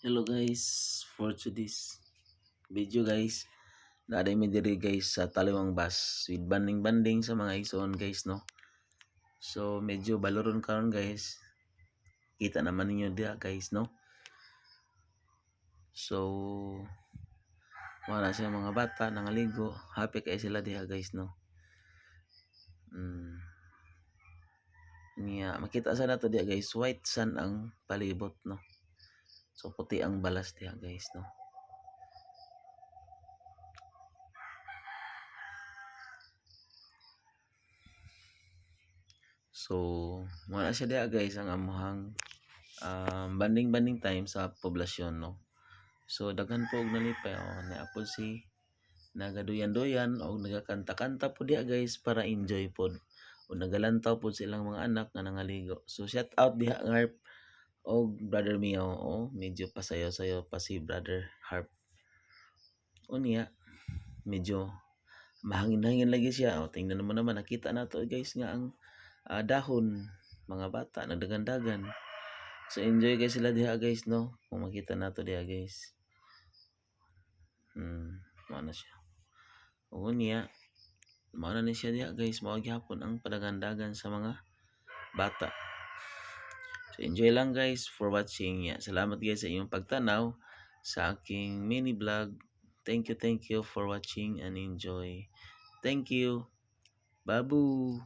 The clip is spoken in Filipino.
Hello guys, for today's video guys, naaday mi diri guys sa Taliwang Bus with banding-banding sa mga igsoon guys no. So medyo baloron karon guys. Kita naman ninyo diha guys no. So wala siya mga bata nangaligo, happy kay sila diha guys no. Niya makita sa nato diha guys, white sun ang palibot no. So puti ang balas diha guys no. So, wala siya diha guys ang amuhang banding-banding time sa poblasyon no. So daghan po og nalipay naapod si nagaduyan-duyan o nagakanta-kanta po diha guys para enjoy pod. O nagalantaw po silang mga anak nga nangaligo. So shout out diha Harp og brother Mio. Medyo pasayo-sayo pa si brother Harp. Unya medyo mahangin-hangin lagi siya. Tingnan mo naman nakita nato guys nga ang dahon mga bata nagdagan-dagan. So enjoy guys sila diha guys no. Kung makita nato diha guys. Mana siya. O niya mana ni siya diha guys, mao gyapon ang padagandagan sa mga bata. So enjoy lang guys for watching ya. Salamat guys sa inyong pagtanaw sa aking mini vlog. Thank you for watching and enjoy. Thank you. Babu.